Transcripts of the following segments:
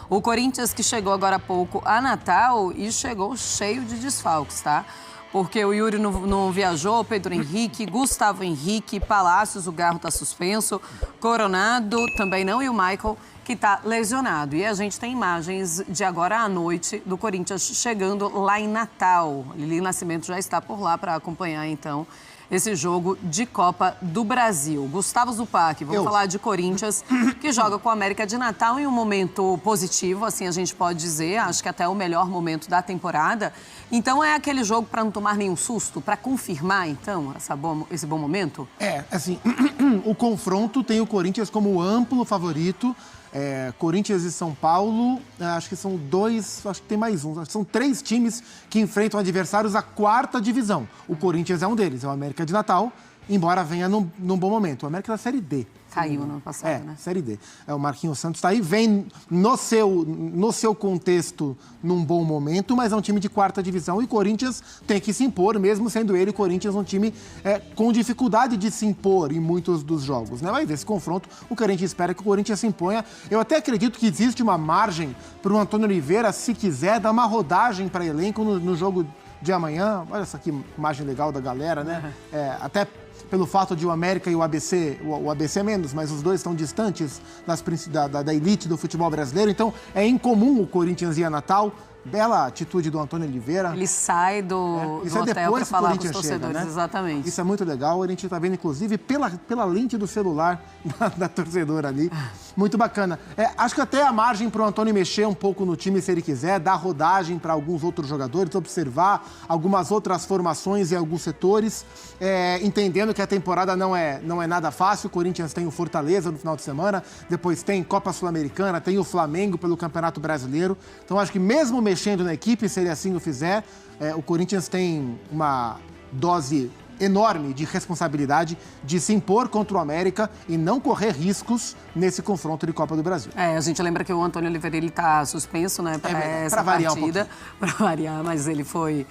O Corinthians que chegou agora há pouco a Natal e chegou cheio de desfalques, tá? Porque o Yuri não viajou, Pedro Henrique, Gustavo Henrique, Palácios, o Garro tá suspenso, Coronado também não e o Michael, que tá lesionado. E a gente tem imagens de agora à noite do Corinthians chegando lá em Natal. Lili Nascimento já está por lá para acompanhar, então, esse jogo de Copa do Brasil. Gustavo Zupac, vamos falar de Corinthians, que joga com a América de Natal em um momento positivo, assim a gente pode dizer, acho que até o melhor momento da temporada. Então é aquele jogo para não tomar nenhum susto, para confirmar, então, esse bom momento? Assim, o confronto tem o Corinthians como amplo favorito. Corinthians e São Paulo, acho que são dois, acho que tem mais um, são 3 times que enfrentam adversários da 4ª divisão. O Corinthians é um deles, é o América de Natal, embora venha num bom momento. O América é da Série D. Caiu no ano passado, né? Série D. O Marquinhos Santos está aí, vem no seu contexto num bom momento, mas é um time de 4ª divisão e o Corinthians tem que se impor, mesmo sendo ele, o Corinthians, um time com dificuldade de se impor em muitos dos jogos, né? Mas esse confronto, o que a gente espera é que o Corinthians se imponha. Eu até acredito que existe uma margem para o Antônio Oliveira, se quiser, dar uma rodagem para elenco no jogo de amanhã. Olha essa aqui, imagem legal da galera, né? Até pelo fato de o América e o ABC menos, mas os dois estão distantes da elite do futebol brasileiro, então é incomum o Corinthians ir a Natal. Bela atitude do Antônio Oliveira. Ele sai do hotel para falar com os torcedores, né? Exatamente. Isso é muito legal, a gente está vendo, inclusive, pela lente do celular da torcedora ali. Muito bacana. Acho que até a margem para o Antônio mexer um pouco no time, se ele quiser, dar rodagem para alguns outros jogadores, observar algumas outras formações em alguns setores, entendendo que a temporada não é nada fácil. O Corinthians tem o Fortaleza no final de semana, depois tem Copa Sul-Americana, tem o Flamengo pelo Campeonato Brasileiro. Então, acho que mesmo mexendo na equipe, se ele assim o fizer, o Corinthians tem uma dose enorme de responsabilidade de se impor contra o América e não correr riscos nesse confronto de Copa do Brasil. A gente lembra que o Antônio Oliveira está suspenso, né, para essa partida, para variar, mas ele foi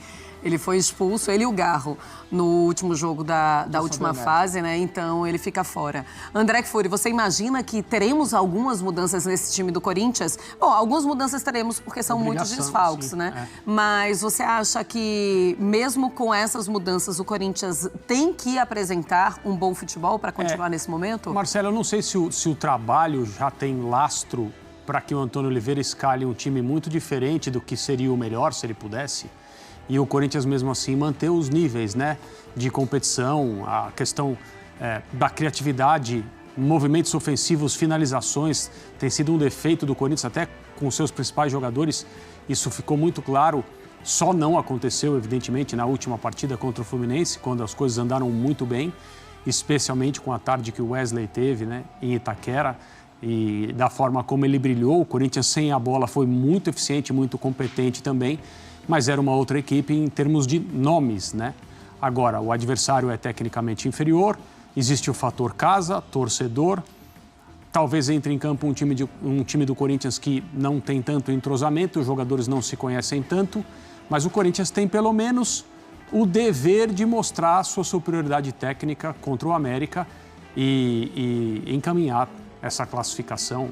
expulso, ele e o Garro, no último jogo da última fase, né? Então ele fica fora. André Kfouri, você imagina que teremos algumas mudanças nesse time do Corinthians? Bom, algumas mudanças teremos porque são muitos desfalques, né? Mas você acha que, mesmo com essas mudanças, o Corinthians tem que apresentar um bom futebol para continuar nesse momento? Marcelo, eu não sei se o trabalho já tem lastro para que o Antônio Oliveira escale um time muito diferente do que seria o melhor, se ele pudesse. E o Corinthians, mesmo assim, manter os níveis, né, de competição, a questão da criatividade, movimentos ofensivos, finalizações, tem sido um defeito do Corinthians, até com seus principais jogadores. Isso ficou muito claro. Só não aconteceu, evidentemente, na última partida contra o Fluminense, quando as coisas andaram muito bem, especialmente com a tarde que o Wesley teve, né, em Itaquera. E da forma como ele brilhou, o Corinthians sem a bola foi muito eficiente, muito competente também. Mas era uma outra equipe em termos de nomes, né? Agora, o adversário é tecnicamente inferior, existe o fator casa, torcedor. Talvez entre em campo um time do Corinthians que não tem tanto entrosamento, os jogadores não se conhecem tanto, mas o Corinthians tem pelo menos o dever de mostrar a sua superioridade técnica contra o América e encaminhar essa classificação.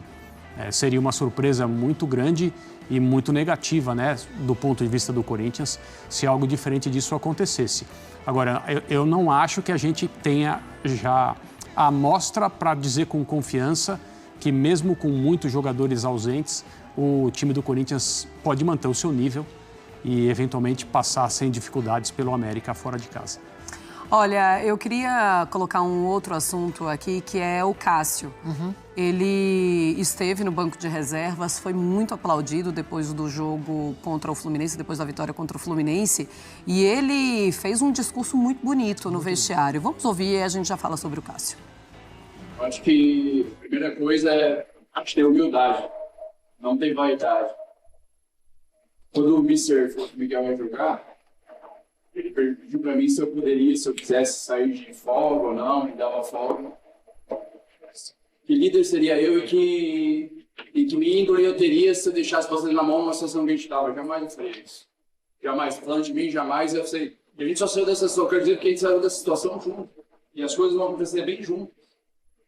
Seria uma surpresa muito grande e muito negativa, né, do ponto de vista do Corinthians, se algo diferente disso acontecesse. Agora, eu não acho que a gente tenha já a amostra para dizer com confiança que, mesmo com muitos jogadores ausentes, o time do Corinthians pode manter o seu nível e, eventualmente, passar sem dificuldades pelo América fora de casa. Olha, eu queria colocar um outro assunto aqui, que é o Cássio. Ele esteve no banco de reservas, foi muito aplaudido depois do jogo contra o Fluminense, depois da vitória contra o Fluminense, e ele fez um discurso muito bonito no vestiário. Vamos ouvir e a gente já fala sobre o Cássio. Eu acho que a primeira coisa é ter humildade, não ter vaidade. Quando o Mr. Miguel vai jogar, ele pediu para mim se eu poderia, se eu quisesse sair de folga ou não, me dar uma folga. Que líder seria eu e que minha índole eu teria se eu deixasse vocês na mão numa situação que a gente estava. Jamais eu faria isso. Jamais. Falando de mim, jamais eu sei. E a gente só saiu dessa situação, quer dizer que a gente saiu dessa situação junto. E as coisas vão acontecer bem junto.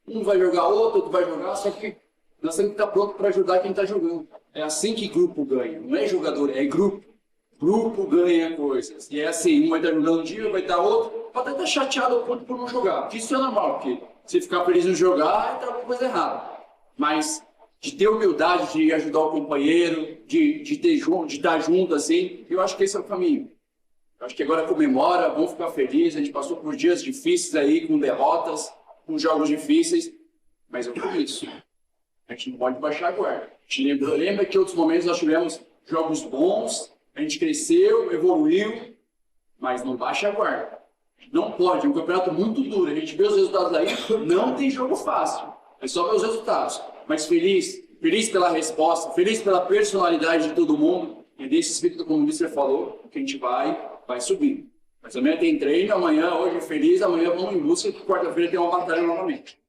Um vai jogar outro vai jogar, só que Nós temos que estar pronto para ajudar quem está jogando. É assim que grupo ganha. Não é jogador, é grupo. Grupo ganha coisas. E é assim, um vai estar jogando um dia, vai estar outro. Pode até estar chateado ao ponto por não jogar. Porque isso é normal, porque se ficar feliz em jogar, está alguma coisa errada. Mas de ter humildade, de ajudar o companheiro, de estar junto, assim, eu acho que esse é o caminho. Eu acho que agora comemora, vamos ficar felizes. A gente passou por dias difíceis aí, com derrotas, com jogos difíceis. Mas eu por isso. A gente não pode baixar a guarda. A gente lembra que em outros momentos nós tivemos jogos bons, a gente cresceu, evoluiu, mas não baixa a guarda. Não pode, é um campeonato muito duro. A gente vê os resultados aí, não tem jogo fácil. É só ver os resultados. Mas feliz pela resposta, feliz pela personalidade de todo mundo. E desse espírito, como o Mister falou, que a gente vai subir. Mas amanhã tem treino, amanhã, hoje feliz, amanhã vamos em busca, que quarta-feira tem uma batalha novamente.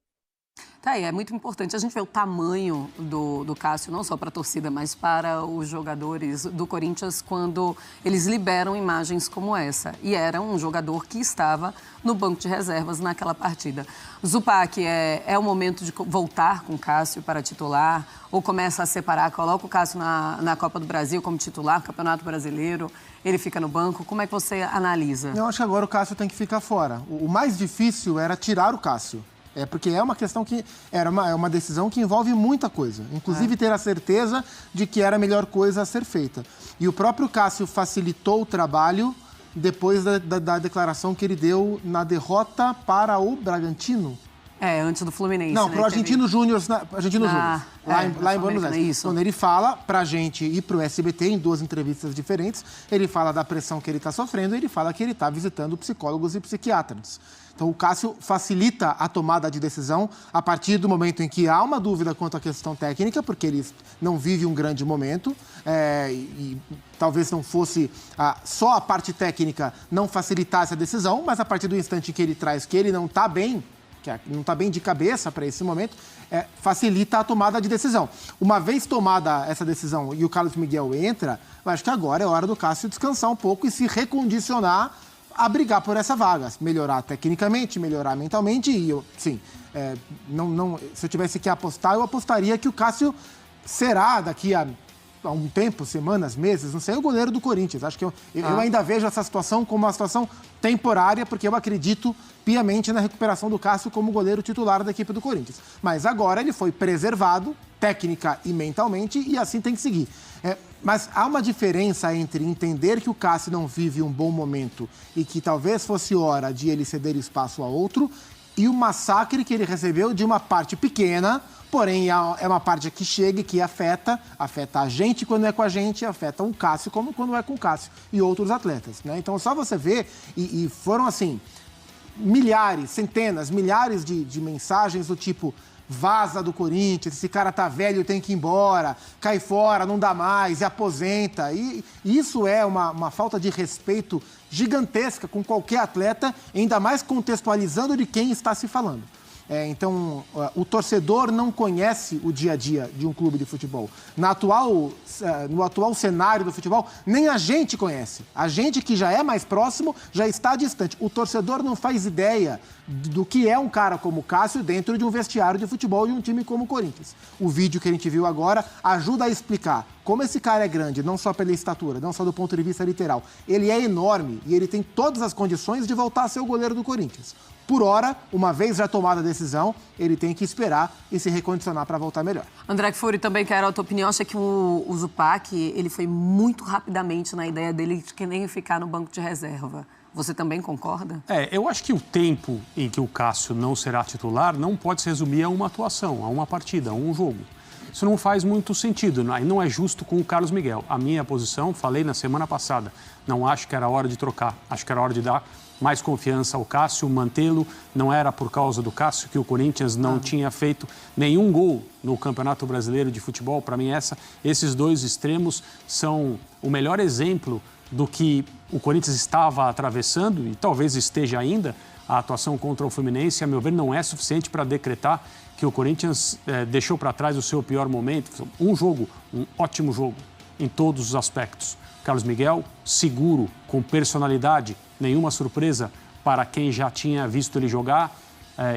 Tá aí, é muito importante a gente ver o tamanho do Cássio, não só para a torcida, mas para os jogadores do Corinthians, quando eles liberam imagens como essa. E era um jogador que estava no banco de reservas naquela partida. Zupac, é o momento de voltar com o Cássio para titular? Ou começa a separar, coloca o Cássio na Copa do Brasil como titular, Campeonato Brasileiro, ele fica no banco? Como é que você analisa? Eu acho que agora o Cássio tem que ficar fora. O mais difícil era tirar o Cássio. Porque é uma questão que é uma decisão que envolve muita coisa. Inclusive ter a certeza de que era a melhor coisa a ser feita. E o próprio Cássio facilitou o trabalho depois da declaração que ele deu na derrota para o Bragantino. Antes do Fluminense. Não, para o Argentino Júnior, lá em Buenos Aires. Isso. Quando ele fala para a gente e para o SBT, em 2 entrevistas diferentes, ele fala da pressão que ele está sofrendo e ele fala que ele está visitando psicólogos e psiquiatras. Então, o Cássio facilita a tomada de decisão a partir do momento em que há uma dúvida quanto à questão técnica, porque ele não vive um grande momento e talvez não fosse só a parte técnica não facilitasse a decisão, mas a partir do instante que ele traz que ele não está bem, não está bem de cabeça para esse momento, facilita a tomada de decisão. Uma vez tomada essa decisão e o Carlos Miguel entra, eu acho que agora é hora do Cássio descansar um pouco e se recondicionar a brigar por essa vaga, melhorar tecnicamente, melhorar mentalmente e se eu tivesse que apostar, eu apostaria que o Cássio será daqui a um tempo, semanas, meses, não sei, o goleiro do Corinthians. Acho que eu ainda vejo essa situação como uma situação temporária, porque eu acredito piamente na recuperação do Cássio como goleiro titular da equipe do Corinthians. Mas agora ele foi preservado, técnica e mentalmente, e assim tem que seguir. Mas há uma diferença entre entender que o Cássio não vive um bom momento e que talvez fosse hora de ele ceder espaço a outro e o massacre que ele recebeu de uma parte pequena, porém é uma parte que chega e que afeta a gente quando é com a gente, afeta o Cássio como quando é com o Cássio e outros atletas, né? Então só você ver, e foram assim, milhares, centenas, milhares de mensagens do tipo: vaza do Corinthians, esse cara tá velho, tem que ir embora, cai fora, não dá mais, aposenta. E isso é uma falta de respeito gigantesca com qualquer atleta, ainda mais contextualizando de quem está se falando. Então, o torcedor não conhece o dia a dia de um clube de futebol. No atual cenário do futebol, nem a gente conhece. A gente que já é mais próximo, já está distante. O torcedor não faz ideia do que é um cara como o Cássio dentro de um vestiário de futebol de um time como o Corinthians. O vídeo que a gente viu agora ajuda a explicar como esse cara é grande, não só pela estatura, não só do ponto de vista literal. Ele é enorme e ele tem todas as condições de voltar a ser o goleiro do Corinthians. Por hora, uma vez já tomada a decisão, ele tem que esperar e se recondicionar para voltar melhor. André Kfouri, também quero a tua opinião. Acha que o Zupac, ele foi muito rapidamente na ideia dele de que nem ficar no banco de reserva. Você também concorda? Eu acho que o tempo em que o Cássio não será titular não pode se resumir a uma atuação, a uma partida, a um jogo. Isso não faz muito sentido, não é justo com o Carlos Miguel. A minha posição, falei na semana passada, não acho que era hora de trocar, acho que era hora de dar mais confiança ao Cássio, mantê-lo. Não era por causa do Cássio que o Corinthians não tinha feito nenhum gol no Campeonato Brasileiro de Futebol. Para mim, esses dois extremos são o melhor exemplo do que o Corinthians estava atravessando e talvez esteja ainda. A atuação contra o Fluminense, a meu ver, não é suficiente para decretar que o Corinthians deixou para trás o seu pior momento. Um jogo, um ótimo jogo em todos os aspectos. Carlos Miguel, seguro, com personalidade, nenhuma surpresa para quem já tinha visto ele jogar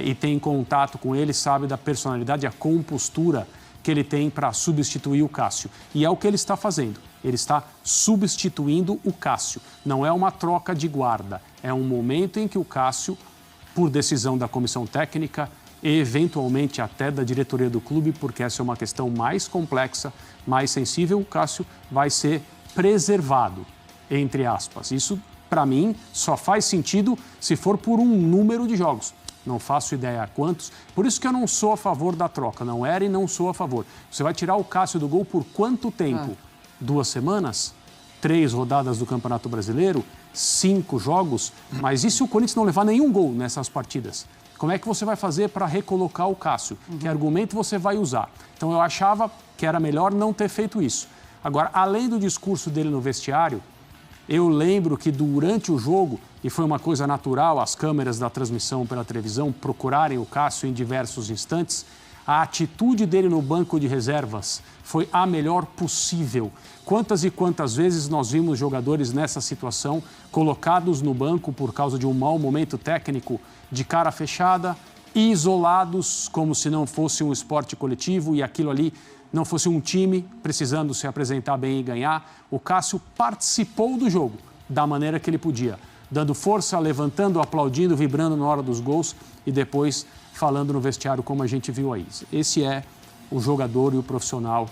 e tem contato com ele, sabe da personalidade, a compostura que ele tem para substituir o Cássio. E é o que ele está fazendo. Ele está substituindo o Cássio. Não é uma troca de guarda. É um momento em que o Cássio, por decisão da comissão técnica e eventualmente até da diretoria do clube, porque essa é uma questão mais complexa, mais sensível, o Cássio vai ser preservado, entre aspas. Isso, para mim, só faz sentido se for por um número de jogos. Não faço ideia a quantos. Por isso que eu não sou a favor da troca. Não era e não sou a favor. Você vai tirar o Cássio do gol por quanto tempo? 2 semanas? 3 rodadas do Campeonato Brasileiro? 5 jogos? Mas e se o Corinthians não levar nenhum gol nessas partidas? Como é que você vai fazer para recolocar o Cássio? Que argumento você vai usar? Então eu achava que era melhor não ter feito isso. Agora, além do discurso dele no vestiário, eu lembro que durante o jogo, e foi uma coisa natural, as câmeras da transmissão pela televisão procurarem o Cássio em diversos instantes, a atitude dele no banco de reservas foi a melhor possível. Quantas e quantas vezes nós vimos jogadores nessa situação colocados no banco por causa de um mau momento técnico, de cara fechada, isolados, como se não fosse um esporte coletivo e aquilo ali não fosse um time precisando se apresentar bem e ganhar. O Cássio participou do jogo da maneira que ele podia, dando força, levantando, aplaudindo, vibrando na hora dos gols e depois falando no vestiário como a gente viu aí. Esse é o jogador e o profissional